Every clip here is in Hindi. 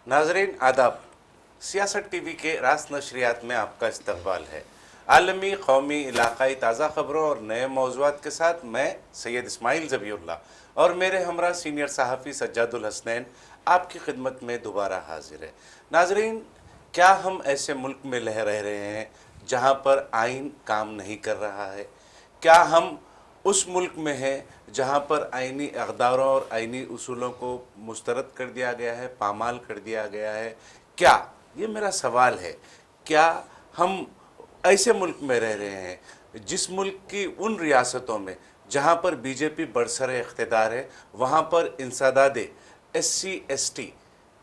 नाजरीन आदाब। सियासत टीवी के रास नशरियात में आपका इस्तकबाल है। आलमी, कौमी, इलाकाई ताज़ा खबरों और नए मौज़ूआत के साथ मैं सैयद इस्माइल ज़बीउल्लाह और मेरे हमरा सीनियर सहाफ़ी सज्जादुल हसनैन आपकी खिदमत में दोबारा हाजिर है। नाजरीन, क्या हम ऐसे मुल्क में रह रहे हैं जहाँ पर आइन काम नहीं कर रहा है? क्या हम उस मुल्क में हैं जहाँ पर आइनी अक़दारों और आइनी उसूलों को मुस्तरद कर दिया गया है, पामाल कर दिया गया है? क्या, ये मेरा सवाल है, क्या हम ऐसे मुल्क में रह रहे हैं जिस मुल्क की उन रियासतों में जहाँ पर बीजेपी बरसर इख्तिदार है, वहाँ पर इंसदाद SC/ST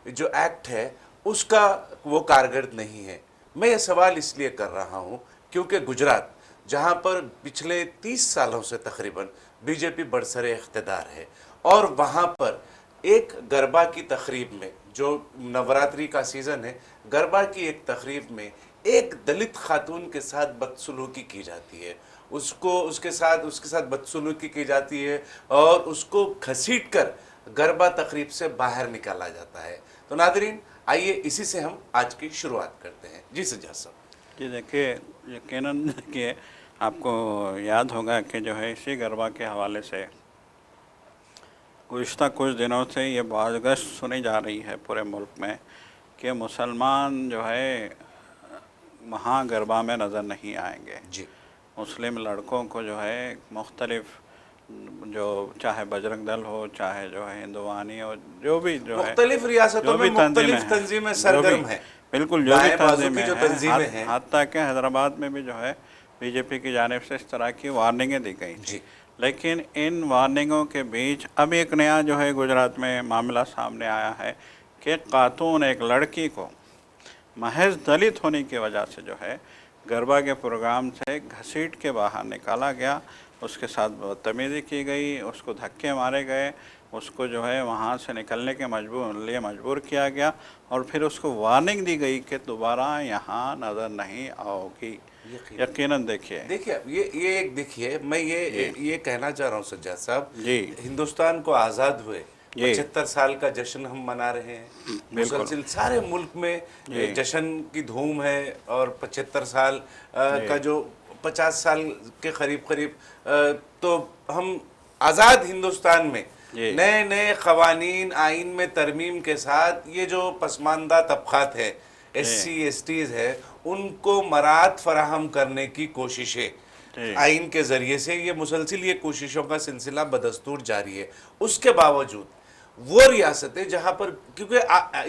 जो एक्ट है उसका वो कारगर नहीं है? मैं ये सवाल इसलिए कर रहा हूँ क्योंकि गुजरात, जहाँ पर पिछले 30 सालों से तकरीबन बीजेपी बरसर इख्तिदार है, और वहाँ पर एक गरबा की तकरीब में, जो नवरात्रि का सीज़न है, गरबा की एक तकरीब में एक दलित खातून के साथ बदसलूकी की जाती है, उसके साथ बदसलूकी की जाती है और उसको घसीट कर गरबा तकरीब से बाहर निकाला जाता है। तो नादरीन, आइए इसी से हम आज की शुरुआत करते हैं। जी सज्जाद साहब। जी देखिए, यकीनन कि आपको याद होगा कि जो है इसी गरबा के हवाले से गुज़िश्ता कुछ दिनों से ये बाज़गश्त सुनी जा रही है पूरे मुल्क में कि मुसलमान जो है वहाँ गरबा में नज़र नहीं आएंगे। जी। मुस्लिम लड़कों को जो है मुख्तलिफ, जो चाहे बजरंग दल हो, चाहे जो है हिंदुवानी हो, जो भी जो है मुख्तलिफ रियासतों में मुख्तलिफ तंजीमें सरगर्म हैं, बिल्कुल जो भी तंजीमें तंजीमें हैं। हत्ता के हैदराबाद में भी जो है बीजेपी की जानिब से इस तरह की वार्निंगें दी गई थी। लेकिन इन वार्निंगों के बीच अब एक नया जो है गुजरात में मामला सामने आया है कि खातून एक लड़की को महज दलित होने की वजह से जो है गरबा के प्रोग्राम से घसीट के बाहर निकाला गया, उसके साथ बदतमीज़ी की गई, उसको धक्के मारे गए, उसको जो है वहाँ से निकलने के मजबूर किया गया और फिर उसको वार्निंग दी गई कि दोबारा यहाँ नज़र नहीं आओगी। यकीनन देखिए ये एक देखिए, मैं ये कहना चाह रहा हूँ सज्जाद साहब, जी, हिंदुस्तान को आज़ाद हुए 75 साल का जश्न हम मना रहे हैं। मुसलसिल सारे मुल्क में जश्न की धूम है और 75 साल का जो 50 साल के करीब तो हम आज़ाद हिंदुस्तान में नए नए क़वानीन, आइन में तरमीम के साथ ये जो पसमानदा तबक़ात है, SC/STs है, उनको मरात फराहम करने की कोशिशें आइन के ज़रिए से, ये मुसलसिल ये कोशिशों का सिलसिला बदस्तूर जारी है। उसके बावजूद वो रियासतें जहाँ पर, क्योंकि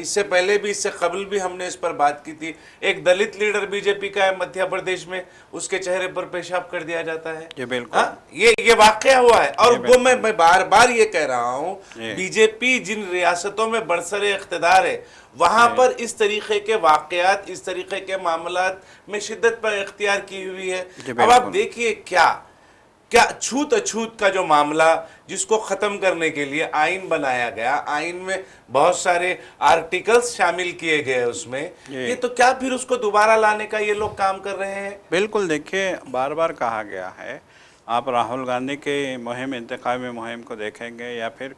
इससे पहले भी, इससे कबल भी हमने इस पर बात की थी, एक दलित लीडर बीजेपी का है मध्य प्रदेश में, उसके चेहरे पर पेशाब कर दिया जाता है। ये बिल्कुल ये वाकया हुआ है। और वो मैं बार बार ये कह रहा हूँ, बीजेपी जिन रियासतों में बरसर इख्तिदार है वहाँ पर इस तरीके के वाकयात, इस तरीके के मामलात में शिद्दत पर इख्तियार की हुई है। अब आप देखिए क्या छूत अछूत का जो मामला, जिसको ख़त्म करने के लिए आइन बनाया गया, आइन में बहुत सारे आर्टिकल्स शामिल किए गए उसमें, ये तो क्या फिर उसको दोबारा लाने का ये लोग काम कर रहे हैं? बिल्कुल देखिए, बार बार कहा गया है, आप राहुल गांधी के मुहिम, इंतखाबी मुहिम को देखेंगे या फिर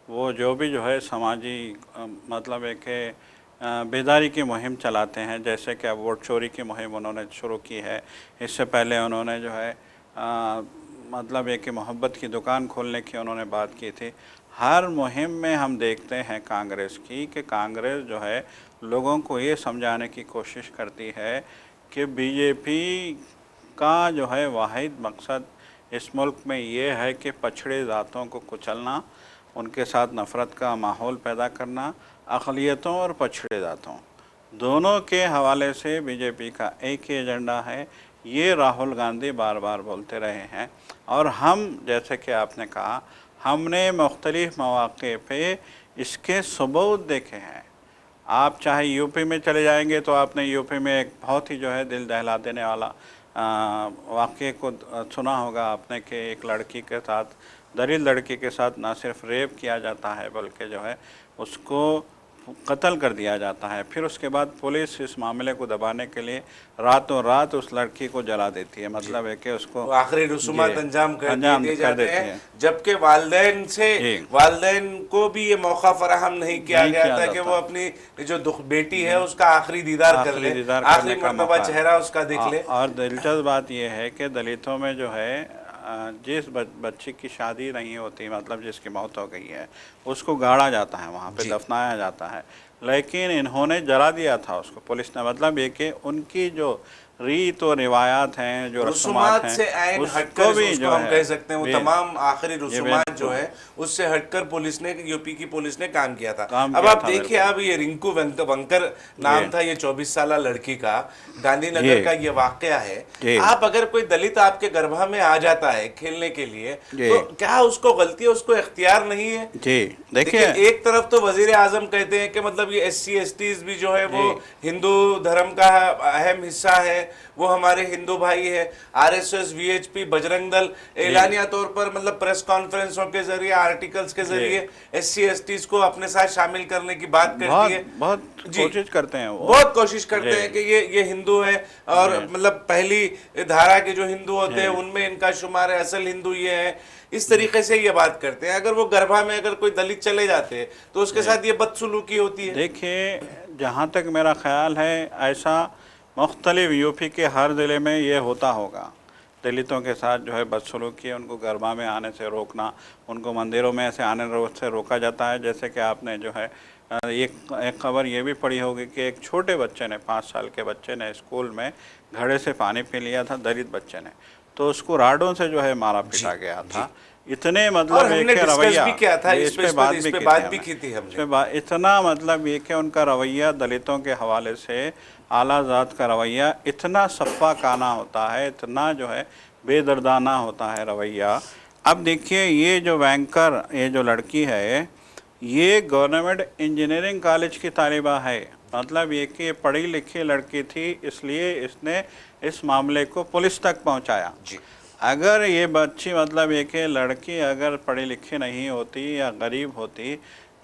वो जो भी जो है समाजी मतलब एक बेदारी की मुहिम चलाते हैं, जैसे कि अब वोट चोरी की मुहिम उन्होंने शुरू की है। इससे पहले उन्होंने जो है मतलब एक मोहब्बत की दुकान खोलने की उन्होंने बात की थी। हर मुहिम में हम देखते हैं कांग्रेस की कि कांग्रेस जो है लोगों को ये समझाने की कोशिश करती है कि बीजेपी का जो है वाहिद मकसद इस मुल्क में ये है कि पछड़े ज़ातों को कुचलना, उनके साथ नफ़रत का माहौल पैदा करना। अक़लियतों और पछड़े ज़ातों दोनों के हवाले से बीजेपी का एक ही एजेंडा है। ये राहुल गांधी बार बार बोलते रहे हैं और हम, जैसे कि आपने कहा, हमने मुख्तलिफ़ मौक़े पे इसके सबूत देखे हैं। आप चाहे यूपी में चले जाएंगे तो आपने यूपी में एक बहुत ही जो है दिल दहला देने वाला वाक़े को सुना होगा आपने कि एक लड़की के साथ, दलित लड़की के साथ ना सिर्फ रेप किया जाता है बल्कि जो है उसको कत्ल कर दिया जाता है। फिर उसके बाद पुलिस इस मामले को दबाने के लिए रातों रात उस लड़की को जला देती है, मतलब है कि उसको वो आखिरी रसूमात अंजाम दिए कर जाते देती हैं, है। जबकि वालदैन को भी ये मौका फराहम नहीं किया गया था कि वो अपनी जो बेटी है उसका आखिरी दीदार कर ले, आखिरी मर्तबा चेहरा उसका देख ले। और दिलचस्प बात यह है कि दलितों में जो है जिस बच्ची की शादी नहीं होती, मतलब जिसकी मौत हो गई है, उसको गाड़ा जाता है, वहाँ पे दफनाया जाता है, लेकिन इन्होंने जला दिया था उसको पुलिस ने। मतलब ये कि उनकी जो रीत और रिवायात हैं, जो रस्मात से हैं, उसको भी जो हम कह सकते हैं वो तमाम आखिरी रस्मात जो है उससे हटकर पुलिस ने, यूपी की पुलिस ने काम किया था। अब आप देखिए, अब ये रिंकू वंकर नाम था ये 24 साल लड़की का, गांधीनगर का ये वाकया है। आप अगर कोई दलित आपके गर्भा में आ जाता है खेलने के लिए, तो क्या उसको गलती है, उसको इख्तियार नहीं है? देखिए, एक तरफ तो वजीर आजम कहते हैं कि मतलब ये SC STs भी जो है वो हिंदू धर्म का अहम हिस्सा है, वो हमारे हिंदू भाई है। RSS VHP बजरंग दल एलानिया तौर पर मतलब प्रेस कॉन्फ्रेंसों के जरिए, आर्टिकल्स के जरिए SC STs को अपने साथ शामिल करने की बात करती है, बहुत कोशिश करते हैं, वो बहुत कोशिश करते हैं कि ये हिंदू है और मतलब पहली धारा के जो हिंदू होते हैं उनमें इनका शुमार है, असल हिंदू ये है, इस तरीके से ये बात करते हैं। अगर वो गर्भा में अगर कोई दलित चले जाते हैं तो उसके साथ ये बदसलूकी होती है। देखिए, जहाँ तक मेरा ख्याल है ऐसा मुख्तलिफ यूपी के हर ज़िले में ये होता होगा। दलितों के साथ जो है बदसलूकी, उनको गरबा में आने से रोकना, उनको मंदिरों में ऐसे आने से रोका जाता है। जैसे कि आपने जो है एक खबर ये भी पढ़ी होगी कि एक छोटे बच्चे ने, 5 साल के बच्चे ने स्कूल में घड़े से पानी पी लिया था, दलित बच्चे ने, तो उसको राडों से जो है मारा पीटा गया था। इतने मतलब एक रवैया, इस पे बात भी की थी हमने, इतना मतलब ये कि उनका रवैया दलितों के हवाले से, आला ज़ात का रवैया इतना सफ़ा काना होता है, इतना जो है बेदर्दाना होता है रवैया। अब देखिए, ये जो बैंकर, ये जो लड़की है, ये गवर्नमेंट इंजीनियरिंग कॉलेज की तालिबा है। मतलब ये कि पढ़ी लिखी लड़की थी, इसलिए इसने इस मामले को पुलिस तक पहुंचाया। अगर ये बच्ची, मतलब ये कि लड़की अगर पढ़ी लिखी नहीं होती या गरीब होती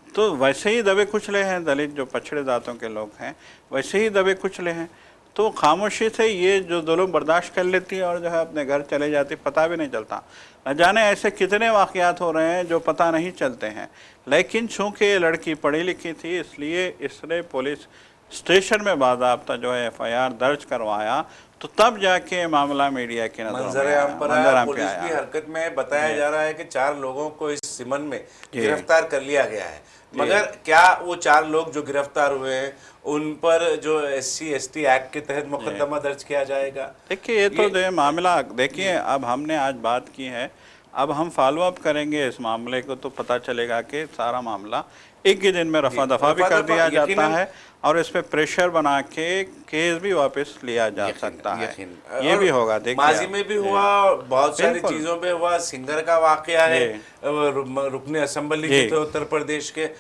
तो वैसे ही दबे कुचले हैं, दलित जो पछड़े जातों के लोग हैं वैसे ही दबे कुचले हैं, तो खामोशी से ये जो जुल्म बर्दाश्त कर लेती है और जो है अपने घर चले जाती, पता भी नहीं चलता। न जाने ऐसे कितने वाक़यात हो रहे हैं जो पता नहीं चलते हैं। लेकिन चूँकि ये लड़की पढ़ी लिखी थी, इसलिए इसने पुलिस स्टेशन में बाज़ाब्ता जो है FIR दर्ज करवाया, तो तब जाके मामला मीडिया के मंजर-ए-आम पर आया। पुलिस की हरकत में बताया जा रहा है कि 4 लोगों को इस सिमन में गिरफ्तार कर लिया गया है, मगर क्या वो 4 लोग जो गिरफ्तार हुए हैं उन पर जो SC ST एक्ट के तहत मुकदमा दर्ज किया जाएगा? देखिए, ये तो मामला, देखिए अब हमने आज बात की है, अब हम फॉलो अप करेंगे इस मामले को, तो पता चलेगा कि सारा मामला एक ही दिन में रफा दफा भी कर दिया जाता है और इस पे प्रेशर बना के केस भी वापस लिया जा सकता है। ये भी होगा, देखिए माजी में भी हुआ, बहुत सारी चीजों पे हुआ। सिंगर का वाकया है, रुकने असेंबली के थे उत्तर प्रदेश के,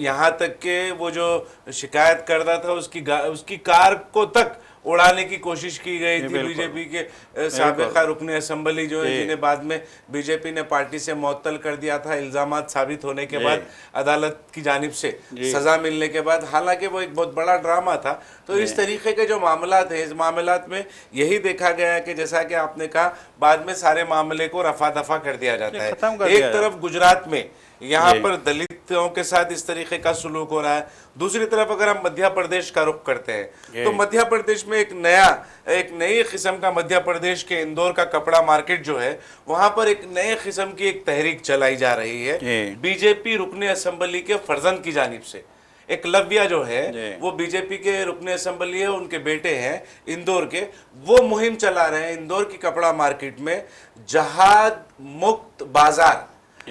यहाँ तक के वो जो शिकायत करता था उसकी कार को तक उड़ाने की कोशिश की गई थी बीजेपी के साबिका रुकने असेंबली जो है, जिन्हें बाद में बीजेपी ने पार्टी से मुअत्तल कर दिया था इल्जामात साबित होने के बाद, अदालत की जानिब से सजा मिलने के बाद। हालांकि वो एक बहुत बड़ा ड्रामा था। तो इस तरीके के जो मामलात हैं, इस मामलात में यही देखा गया है कि जैसा कि आपने कहा, बाद में सारे मामले को रफा दफा कर दिया जाता है। एक तरफ गुजरात में यहाँ पर दलितों के साथ इस तरीके का सुलूक हो रहा है, दूसरी तरफ अगर हम मध्य प्रदेश का रुख करते हैं तो मध्य प्रदेश में एक नई किस्म का, मध्य प्रदेश के इंदौर का कपड़ा मार्केट जो है, वहां पर एक नए किस्म की एक तहरीक चलाई जा रही है बीजेपी रुकने असेंबली के फर्जंद की जानिब से। एकलव्या जो है वो बीजेपी के रुकने असेंबली है, उनके बेटे हैं इंदौर के, वो मुहिम चला रहे हैं इंदौर की कपड़ा मार्केट में जहाद मुक्त बाजार।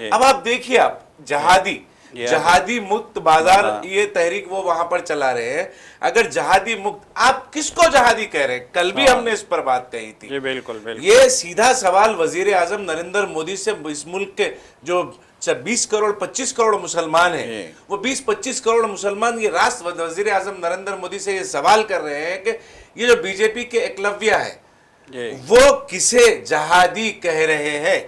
अब आप देखिए, आप जहादी मुक्त बाजार, ये तहरीक वो वहां पर चला रहे हैं। अगर जहादी मुक्त, आप किसको जहादी कह रहे हैं? कल भी हमने इस पर बात कही थी। ये बिल्कुल। ये सीधा सवाल वजीर आजम नरेंद्र मोदी से इस मुल्क के जो 20 करोड़ 25 करोड़ मुसलमान हैं, वो 20-25 करोड़ मुसलमान ये राष्ट्र वजीर आजम नरेंद्र मोदी से ये सवाल कर रहे हैं कि ये जो बीजेपी के एकलव्या है वो किसे जहादी कह रहे हैं?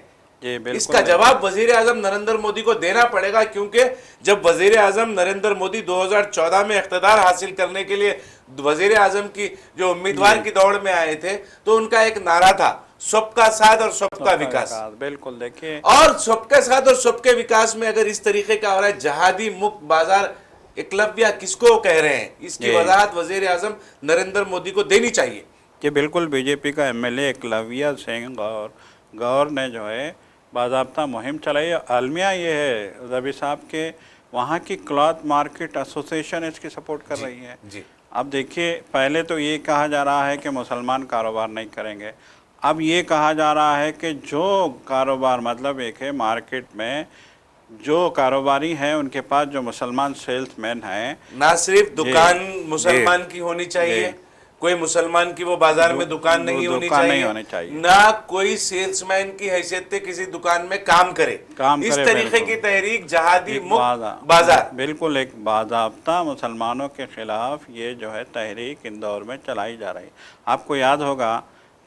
जी बिल्कुल इसका जवाब वजीर आजम नरेंद्र मोदी को देना पड़ेगा, क्योंकि जब वजीर आजम नरेंद्र मोदी 2014 में इख्तिदार हासिल करने के लिए वजीर आजम की जो उम्मीदवार की दौड़ में आए थे, तो उनका एक नारा था सबका साथ और सबका विकास। बिल्कुल देखिए, और सबका साथ और सबके विकास में अगर इस तरीके का हो रहा है, जहादी मुक्त बाजार एकलव्य किसको कह रहे हैं, इसकी वजाहत वजीर आजम नरेंद्र मोदी को देनी चाहिए। कि बिल्कुल बीजेपी का एमएलए एकलव्य सिंह गौर ने जो है बाज़ाब्ता मुहिम चलाई। अलमिया ये है रवि साहब के वहाँ की क्लॉथ मार्केट एसोसिएशन इसकी सपोर्ट कर रही है जी। अब देखिए, पहले तो ये कहा जा रहा है कि मुसलमान कारोबार नहीं करेंगे, अब ये कहा जा रहा है कि जो कारोबार मतलब एक है मार्केट में जो कारोबारी हैं उनके पास जो मुसलमान सेल्समैन हैं, ना सिर्फ दुकान मुसलमान की होनी चाहिए, कोई मुसलमान की वो बाजार में दुकान नहीं होनी चाहिए, ना कोई सेल्समैन की हैसियत से किसी दुकान में काम करे इस तरीके की तहरीक जहादी मुक्त बाजार। बिल्कुल एक बाज़ाब्ता मुसलमानों के खिलाफ ये जो है तहरीक इंदौर में चलाई जा रही। आपको याद होगा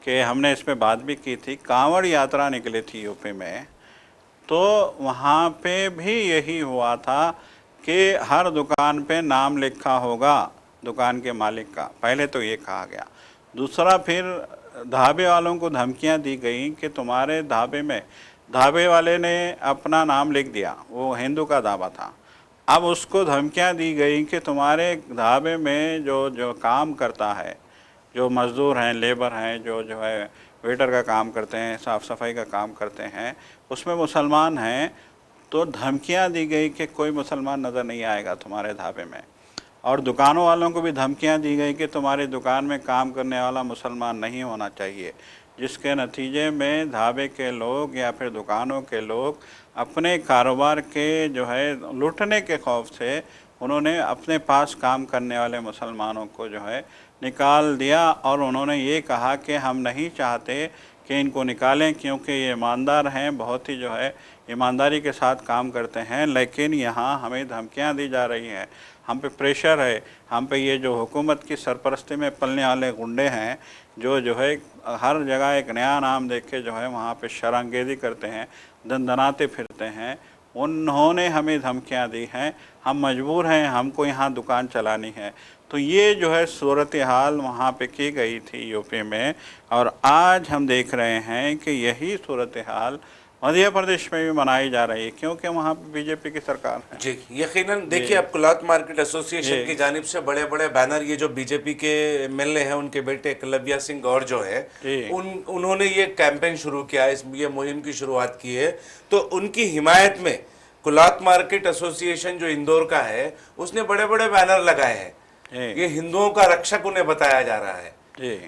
कि हमने इस पर बात भी की थी, कांवड़ यात्रा निकली थी यूपी में, तो वहाँ पे भी यही हुआ था कि हर दुकान पे नाम लिखा होगा दुकान के मालिक का, पहले तो ये कहा गया। दूसरा, फिर ढाबे वालों को धमकियां दी गई कि तुम्हारे ढाबे में, ढाबे वाले ने अपना नाम लिख दिया, वो हिंदू का ढाबा था, अब उसको धमकियां दी गई कि तुम्हारे ढाबे में जो काम करता है, जो मज़दूर हैं, लेबर हैं, जो है वेटर का काम करते हैं, साफ़ सफाई का काम करते हैं, उसमें मुसलमान हैं, तो धमकियां दी गई कि कोई मुसलमान नज़र नहीं आएगा तुम्हारे ढाबे में। और दुकानों वालों को भी धमकियां दी गई कि तुम्हारी दुकान में काम करने वाला मुसलमान नहीं होना चाहिए, जिसके नतीजे में ढाबे के लोग या फिर दुकानों के लोग अपने कारोबार के जो है लूटने के खौफ से उन्होंने अपने पास काम करने वाले मुसलमानों को जो है निकाल दिया। और उन्होंने ये कहा कि हम नहीं चाहते कि इनको निकालें क्योंकि ये ईमानदार हैं, बहुत ही जो है ईमानदारी के साथ काम करते हैं, लेकिन यहाँ हमें धमकियाँ दी जा रही हैं, हम पे प्रेशर है, हम पे ये जो हुकूमत की सरपरस्ती में पलने वाले गुंडे हैं जो है हर जगह एक नया नाम देख के जो है वहाँ पे शरांगेज़ी करते हैं, दंदनाते फिरते हैं, उन्होंने हमें धमकियाँ दी हैं, हम मजबूर हैं, हमको यहाँ दुकान चलानी है। तो ये जो है सूरत हाल वहाँ पे की गई थी यूपी में, और आज हम देख रहे हैं कि यही सूरत हाल मध्य प्रदेश में भी मनाई जा रही है, क्योंकि वहाँ पे बीजेपी की सरकार है। जी, यकीनन देखिए, अब क्लॉथ मार्केट एसोसिएशन की जानिब से बड़े बड़े बैनर, ये जो बीजेपी के एमएलए हैं उनके बेटे एकलव्य सिंह गौर जो है उन्होंने ये कैंपेन शुरू किया, ये मुहिम की शुरुआत की है, तो उनकी हिमायत में क्लॉथ मार्केट एसोसिएशन जो इंदौर का है उसने बड़े बड़े बैनर लगाए हैं, ये हिंदुओं का रक्षक उन्हें बताया जा रहा है।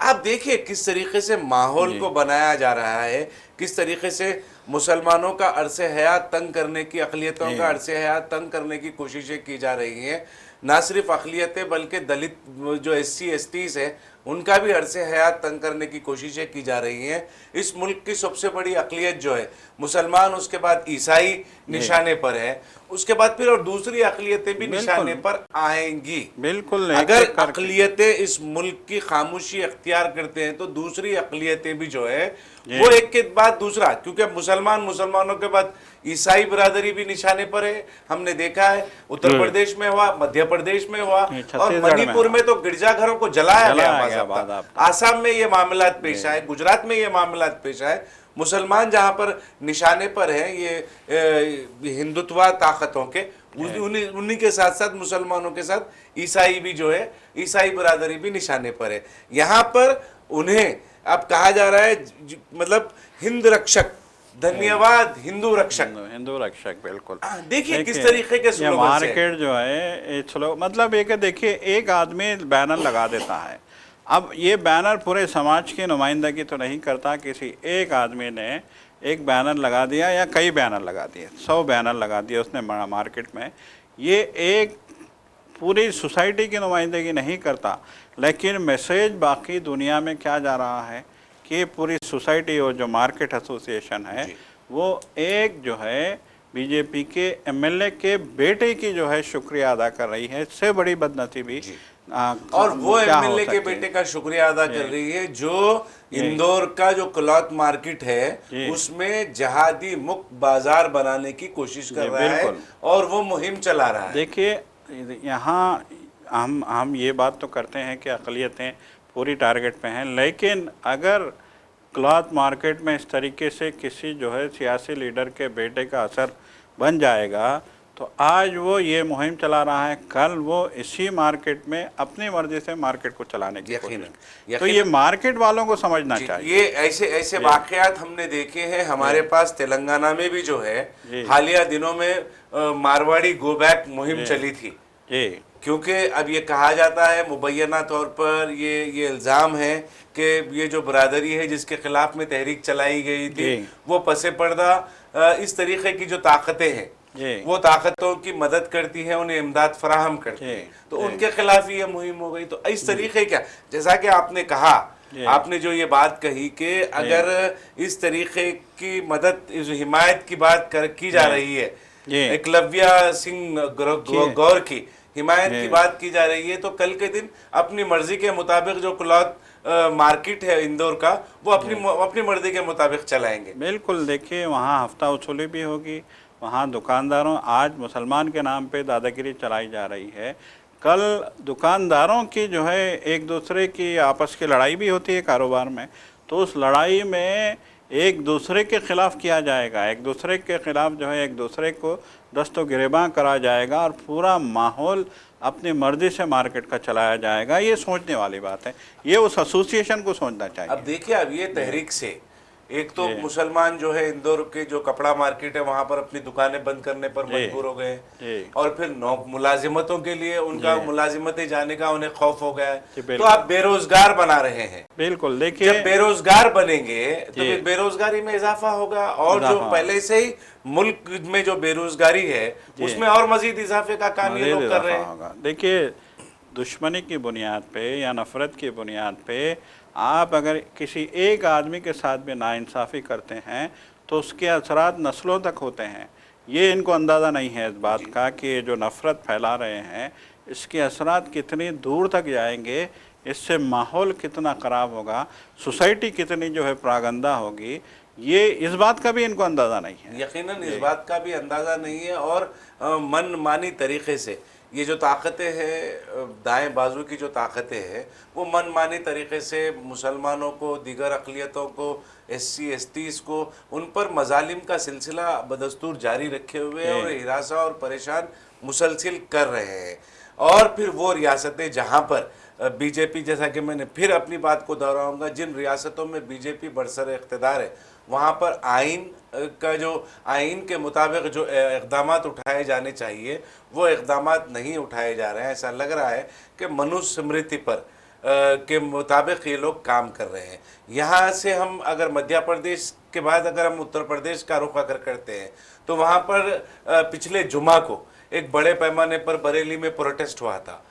आप देखिए किस तरीके से माहौल को बनाया जा रहा है, किस तरीके से मुसलमानों का अरसे हयात तंग करने की, अक़लियतों का अरसे हयात तंग करने की कोशिशें की जा रही हैं। ना सिर्फ अक़लियतें बल्कि दलित जो SC STs हैं उनका भी अरसे हयात तंग करने की कोशिशें की जा रही हैं। इस मुल्क की सबसे बड़ी अक़लियत जो है मुसलमान, उसके बाद ईसाई निशाने पर है, उसके बाद फिर और दूसरी अक़लियतें भी निशाने पर आएंगी। बिल्कुल, अगर अक़लियतें इस मुल्क की खामोशी अख्तियार करते हैं तो दूसरी अक़लियतें भी जो है वो एक के बाद दूसरा, क्योंकि मुसलमानों के बाद ईसाई बरादरी भी निशाने पर है। हमने देखा है उत्तर प्रदेश में हुआ, मध्य प्रदेश में हुआ, और मणिपुर में तो गिरजाघरों को जलाया गया। आसाम में ये मामला पेश आए, गुजरात में ये मामला पेश आए। मुसलमान जहां पर निशाने पर हैं ये हिंदुत्व ताकतों के, उन्हीं के साथ साथ मुसलमानों के साथ ईसाई भी जो है, ईसाई बरादरी भी निशाने पर है। यहाँ पर उन्हें अब कहा जा रहा है मतलब हिंद रक्षक, धन्यवाद हिंदू रक्षक, हिंदू रक्षक। बिल्कुल, देखिए किस तरीके के स्लोगन मार्केट जो है मतलब एक देखिए, एक आदमी बैनर लगा देता है, अब ये बैनर पूरे समाज की नुमाइंदगी तो नहीं करता, किसी एक आदमी ने एक बैनर लगा दिया या कई बैनर लगा दिए, 100 बैनर लगा दिए उसने मार्केट में, ये एक पूरी सोसाइटी की नुमाइंदगी नहीं करता, लेकिन मैसेज बाकी दुनिया में क्या जा रहा है कि पूरी सोसाइटी और जो मार्केट एसोसिएशन है वो एक जो है बीजेपी के एमएलए के बेटे की जो है शुक्रिया अदा कर रही है। इससे बड़ी बदनसीबी और वो क्या हो एमएलए के सकती बेटे है? का शुक्रिया अदा कर रही है जो इंदौर का जो क्लॉथ मार्केट है उसमें जहादी मुक्त बाजार बनाने की कोशिश कर रहा है और वो मुहिम चला रहा है। देखिए, यहाँ हम ये बात तो करते हैं कि अक़लियतें पूरी टारगेट पे हैं, लेकिन अगर क्लॉथ मार्केट में इस तरीके से किसी जो है सियासी लीडर के बेटे का असर बन जाएगा तो आज वो ये मुहिम चला रहा है, कल वो इसी मार्केट में अपनी मर्जी से मार्केट को चलाने की कोशिश। तो ये मार्केट वालों को समझना चाहिए। ये ऐसे वाकयात हमने देखे हैं हमारे पास तेलंगाना में भी जो है हालिया दिनों में मारवाड़ी गो बैक मुहिम चली थी। क्योंकि अब ये कहा जाता है मुबैना तौर पर ये इल्ज़ाम है कि ये जो बरादरी है जिसके खिलाफ में तहरीक चलाई गई थी वो पसे पर्दा इस तरीके की जो ताकतें हैं वो ताकतों की मदद करती है, उन्हें इमदाद फराहम करती है, तो उनके खिलाफ ये मुहिम हो गई। तो इस तरीके क्या, जैसा कि आपने कहा, आपने जो ये बात कही कि अगर इस तरीके की मदद, इस हिमायत की बात की जा रही है, एकलव्य सिंह गौर की हिमायत की बात की जा रही है, तो कल के दिन अपनी मर्जी के मुताबिक जो क्लॉथ मार्केट है इंदौर का वो अपनी मर्जी के मुताबिक चलाएंगे। बिल्कुल, देखिए वहाँ हफ्ता वसूली भी होगी, वहाँ दुकानदारों, आज मुसलमान के नाम पे दादागिरी चलाई जा रही है, कल दुकानदारों की जो है एक दूसरे की आपस की लड़ाई भी होती है कारोबार में, तो उस लड़ाई में एक दूसरे के ख़िलाफ़ किया जाएगा, एक दूसरे के ख़िलाफ़ जो है एक दूसरे को दस्तो गिरेबां करा जाएगा और पूरा माहौल अपनी मर्ज़ी से मार्केट का चलाया जाएगा। ये सोचने वाली बात है, ये उस एसोसिएशन को सोचना चाहिए। अब देखिए, अब ये तहरीक से एक तो मुसलमान जो है इंदौर के जो कपड़ा मार्केट है वहां पर अपनी दुकानें बंद करने पर मजबूर हो गए और फिर मुलाजिमतों के लिए उनका मुलाजिमतें जाने का उन्हें खौफ हो गया है, तो आप बेरोजगार बना रहे हैं। बिल्कुल, देखिए जब बेरोजगार बनेंगे तो फिर बेरोजगारी में इजाफा होगा और जो पहले से ही मुल्क में जो बेरोजगारी है उसमें और मजीद इजाफे का काम ये लोग कर रहे हैं। देखिए, दुश्मनी की बुनियाद पे या नफरत की बुनियाद पे आप अगर किसी एक आदमी के साथ भी नाइंसाफ़ी करते हैं तो उसके असरात नस्लों तक होते हैं। ये इनको अंदाज़ा नहीं है इस बात का कि ये जो नफ़रत फैला रहे हैं इसके असरात कितनी दूर तक जाएंगे, इससे माहौल कितना ख़राब होगा, सोसाइटी कितनी जो है प्रागंदा होगी, ये इस बात का भी इनको अंदाज़ा नहीं है। यकीनन इस बात का भी अंदाज़ा नहीं है और मन मानी तरीक़े से ये जो ताकतें हैं, दाएं बाजू की जो ताकतें हैं, वो मनमानी तरीक़े से मुसलमानों को, दीगर अक़लियतों को, SC STs को, उन पर मजालिम का सिलसिला बदस्तूर जारी रखे हुए और हिरासा और परेशान मुसलसिल कर रहे हैं। और फिर वो रियासतें जहाँ पर बीजेपी, जैसा कि मैंने फिर अपनी बात को दोहराऊंगा, जिन रियासतों में बीजेपी बरसर इक़्तिदार है वहाँ पर आइन का जो आइन के मुताबिक जो इक़दामात उठाए जाने चाहिए वो इक़दामात नहीं उठाए जा रहे हैं। ऐसा लग रहा है कि मनुस्मृति पर के मुताबिक ये लोग काम कर रहे हैं। यहाँ से हम अगर मध्य प्रदेश के बाद अगर हम उत्तर प्रदेश का रुख अगर करते हैं तो वहाँ पर पिछले जुमा को एक बड़े पैमाने पर बरेली में प्रोटेस्ट हुआ था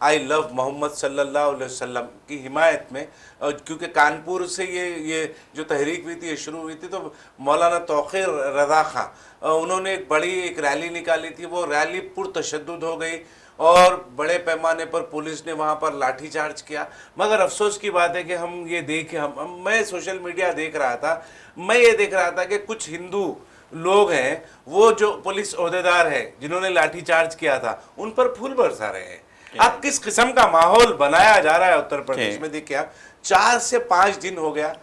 आई लव मोहम्मद सल्लल्लाहु अलैहि वसल्लम की हिमायत में, क्योंकि कानपुर से ये जो तहरीक हुई थी ये शुरू हुई थी, तो मौलाना तौक़ीर रज़ा खां उन्होंने एक बड़ी एक रैली निकाली थी। वो रैली पुरतशद्दुद हो गई और बड़े पैमाने पर पुलिस ने वहाँ पर लाठीचार्ज किया। मगर अफसोस की बात है कि हम ये देख मैं सोशल मीडिया देख रहा था, मैं ये देख रहा था कि कुछ हिंदू लोग हैं, वो जो पुलिस ओहदेदार है जिन्होंने लाठीचार्ज किया था, उन पर फूल बरसा रहे हैं। अब किस किस्म का माहौल बनाया जा रहा है उत्तर प्रदेश में, देखिए आप 4 से 5 दिन हो गया,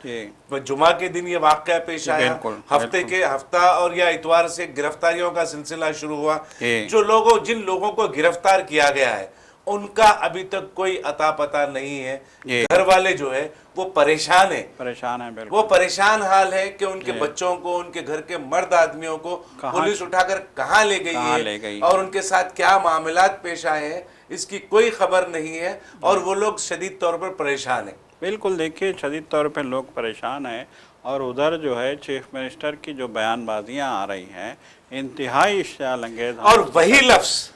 जुमा के दिन ये वाक़या पेश आया, हफ्ता और या इतवार से गिरफ्तारियों का सिलसिला शुरू हुआ। जिन लोगों को गिरफ्तार किया गया है उनका अभी तक कोई अता पता नहीं है। घर वाले जो है वो परेशान है वो परेशान हाल है कि उनके बच्चों को, उनके घर के मर्द आदमियों को पुलिस उठाकर कहाँ ले गई है और उनके साथ क्या मामलात पेश आए हैं इसकी कोई खबर नहीं है और वो लोग शदीद तौर पर परेशान है। बिल्कुल, देखिए शदीद तौर पर लोग परेशान हैं और उधर जो है चीफ मिनिस्टर की जो बयानबाजियाँ आ रही हैं इंतहाई इश्तियाल अंगेज़, और वही लफ्ज़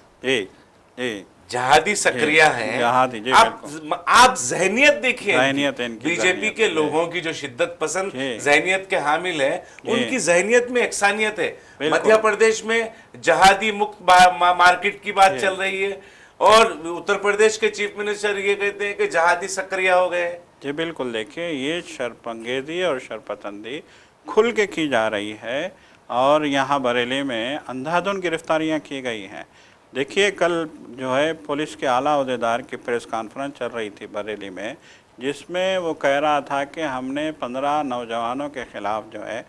जहादी सक्रिय हैं। जहादी, जी आप जहनियत देखिए, जहनियत इनकी, बीजेपी के लोगों की जो शिद्दत पसंद जहनियत के हामिल हैं, उनकी जहनियत में एकसानियत है। मध्य प्रदेश में जहादी मुक्त मार्केट की बात चल रही है और उत्तर प्रदेश के चीफ मिनिस्टर ये कहते हैं कि जहादी सक्रिय हो गए। जी बिल्कुल, देखिए ये शरपंगेदी और शरपतंदी खुल के की जा रही है और यहाँ बरेली में अंधाधुंध गिरफ्तारियाँ की गई हैं। देखिए कल जो है पुलिस के आला अहदेदार की प्रेस कॉन्फ्रेंस चल रही थी बरेली में, जिसमें वो कह रहा था कि हमने 15 नौजवानों के ख़िलाफ़ जो है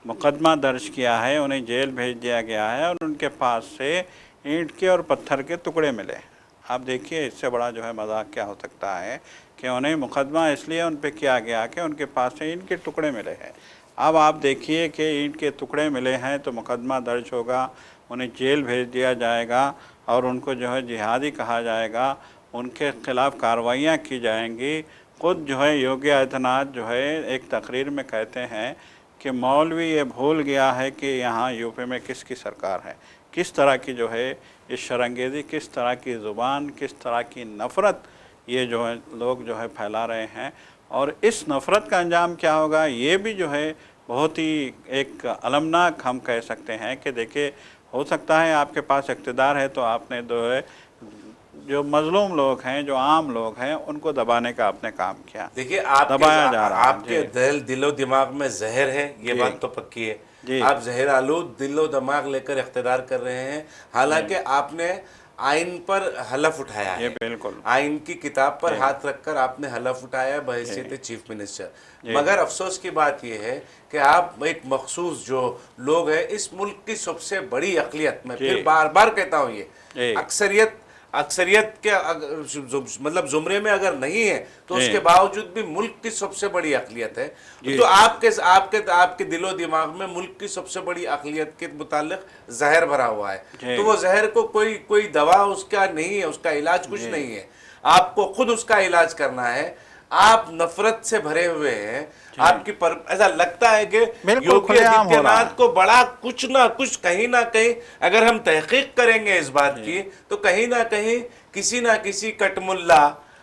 मुकदमा दर्ज किया है, उन्हें जेल भेज दिया गया है और उनके पास से ईंट के और पत्थर के टुकड़े मिले। आप देखिए इससे बड़ा जो है मजाक क्या हो सकता है कि उन्हें मुकदमा इसलिए उन पे किया गया कि उनके पास से ईंट के टुकड़े मिले हैं। अब आप देखिए कि ईंट के टुकड़े मिले हैं तो मुकदमा दर्ज होगा, उन्हें जेल भेज दिया जाएगा और उनको जो है जिहादी कहा जाएगा, उनके खिलाफ़ कार्रवाइयाँ की जाएंगी। खुद जो है योगी आदित्यनाथ जो है एक तकरीर में कहते हैं कि मौलवी ये भूल गया है कि यहाँ यूपी में किसकी सरकार है, किस तरह की जो है इस शरंगेज़ी, किस तरह की ज़ुबान, किस तरह की नफ़रत ये जो है लोग जो है फैला रहे हैं। और इस नफ़रत का अंजाम क्या होगा ये भी जो है बहुत ही एक अलमनाक हम कह सकते हैं कि देखिए हो सकता है आपके पास इक़्तिदार है तो आपने जो है जो मजलूम लोग हैं, जो आम लोग हैं, उनको दबाने का आपने काम किया। देखिए दबाया जा रहा है। आपके दिलो दिमाग में जहर है, ये बात तो पक्की है। आप जहर आलूद दिलो दिमाग लेकर इख्तियार कर रहे हैं, हालांकि आपने आइन पर हलफ उठाया है। बिल्कुल, आइन की किताब पर हाथ रखकर आपने हलफ उठाया बहैसियत चीफ मिनिस्टर। मगर अफसोस की बात यह है कि आप एक मखसूस जो लोग हैं, इस मुल्क की सबसे बड़ी अक़लियत, मैं फिर बार बार कहता हूँ, ये अक्सरियत के मतलब जुमरे में अगर नहीं है तो उसके बावजूद भी मुल्क की सबसे बड़ी अक़लियत है। तो आपके दिलो दिमाग में मुल्क की सबसे बड़ी अक़लियत के मुतालिक जहर भरा हुआ है। तो वो जहर को कोई दवा उसका नहीं है, उसका इलाज कुछ नहीं है, आपको खुद उसका इलाज करना है। आप नफरत से भरे हुए हैं, ऐसा लगता है कि योगी आदित्यनाथ को बड़ा कुछ ना कुछ कहीं ना कहीं अगर हम तहकीक करेंगे इस बात की तो कहीं ना कहीं किसी ना किसी कटमुल्ला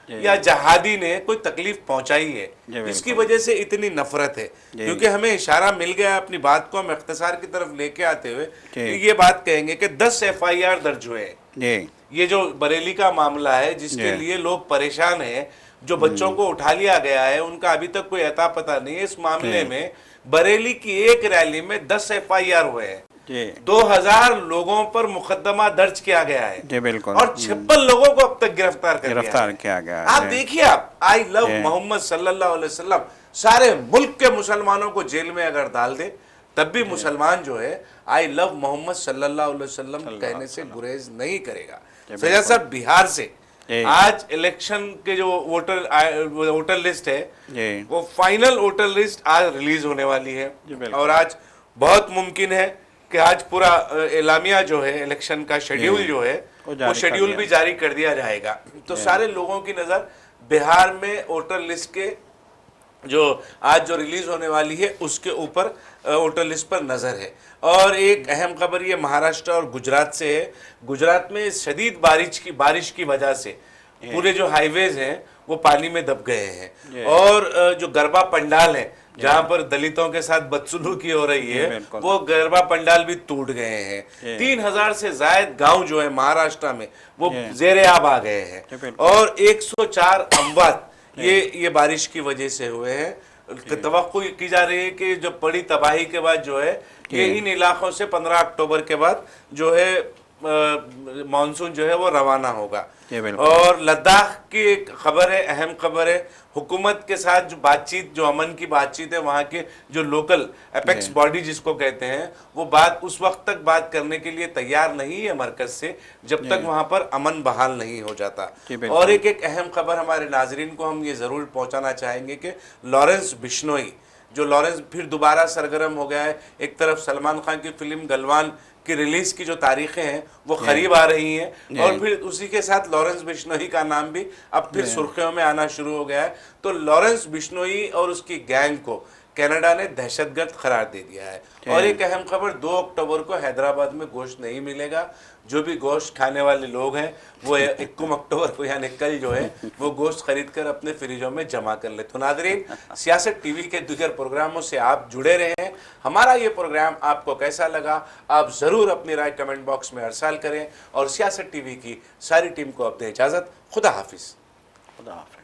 या जहादी ने कोई तकलीफ पहुंचाई है, इसकी वजह से इतनी नफरत है। क्योंकि हमें इशारा मिल गया, अपनी बात को हम इख्तिसार की तरफ लेके आते हुए ये बात कहेंगे कि 10 FIR दर्ज हुए हैं। ये जो बरेली का मामला है जिसके लिए लोग परेशान हैं, जो बच्चों को उठा लिया गया है, उनका अभी तक कोई अता पता नहीं है। इस मामले में बरेली की एक रैली में 10 FIR हुए हैं, 2000 लोगों पर मुकदमा दर्ज किया गया है बिल्कुल, और 56 लोगों को अब तक गिरफ्तार किया गया। आप देखिए, आप आई लव मोहम्मद सल्लल्लाहु अलैहि वसल्लम सारे मुल्क के मुसलमानों को जेल में अगर डाल दे तब भी मुसलमान जो है आई लव मोहम्मद सल्लल्लाहु अलैहि वसल्लम कहने से गुरेज नहीं करेगा। सैयद साहब, बिहार से आज इलेक्शन के जो वोटर लिस्ट है वो फाइनल वोटर लिस्ट आज रिलीज होने वाली है और आज बहुत मुमकिन है कि आज पूरा एलामिया जो है इलेक्शन का शेड्यूल जो है वो शेड्यूल भी जारी कर दिया जाएगा। तो सारे लोगों की नज़र बिहार में वोटर लिस्ट के जो आज जो रिलीज होने वाली है उसके ऊपर वोटर लिस्ट पर नज़र है। और एक अहम खबर ये महाराष्ट्र और गुजरात से है। गुजरात में शदीद बारिश की वजह से पूरे जो हाईवेज हैं वो पानी में दब गए हैं और जो गरबा पंडाल है जहां पर दलितों के साथ बदसलूकी हो रही है वो गरबा पंडाल भी टूट गए हैं। 3000 से ज्यादा गांव जो है महाराष्ट्र में वो जेर-ए-आब आ गए हैं और 104 अमवात ये बारिश की वजह से हुए हैं। तवक्को की जा रही है कि जो बड़ी तबाही के बाद जो है ये इन इलाकों से 15 अक्टूबर के बाद जो है मानसून जो है वो रवाना होगा। और लद्दाख की एक खबर है, अहम खबर है, हुकूमत के साथ जो बातचीत, जो अमन की बातचीत है, वहाँ के जो लोकल एपेक्स बॉडी जिसको कहते हैं वो बात उस वक्त तक बात करने के लिए तैयार नहीं है मरकज से जब तक वहाँ पर अमन बहाल नहीं हो जाता। और एक अहम खबर हमारे नाजरीन को हम ये ज़रूर पहुँचाना चाहेंगे कि लॉरेंस बिश्नोई जो लॉरेंस फिर दोबारा सरगर्म हो गया है। एक तरफ सलमान खान की फिल्म गलवान की रिलीज की जो तारीखें हैं वो करीब आ रही हैं और फिर उसी के साथ लॉरेंस बिश्नोई का नाम भी अब फिर सुर्खियों में आना शुरू हो गया है। तो लॉरेंस बिश्नोई और उसकी गैंग को कनाडा ने दहशतगर्द करार दे दिया है। और एक अहम खबर, 2 अक्टूबर को हैदराबाद में गोश्त नहीं मिलेगा। जो भी गोश्त खाने वाले लोग हैं वो 1 अक्टूबर को यानी कल जो है वो गोश्त खरीद कर अपने फ्रिजों में जमा कर ले। तो नादरीन, सियासत टीवी के दीगर प्रोग्रामों से आप जुड़े रहें। हमारा ये प्रोग्राम आपको कैसा लगा, आप ज़रूर अपनी राय कमेंट बॉक्स में अरसाल करें। और सियासत टीवी की सारी टीम को अपनी इजाज़त। खुदा हाफिज़। खुदा हाफिज़।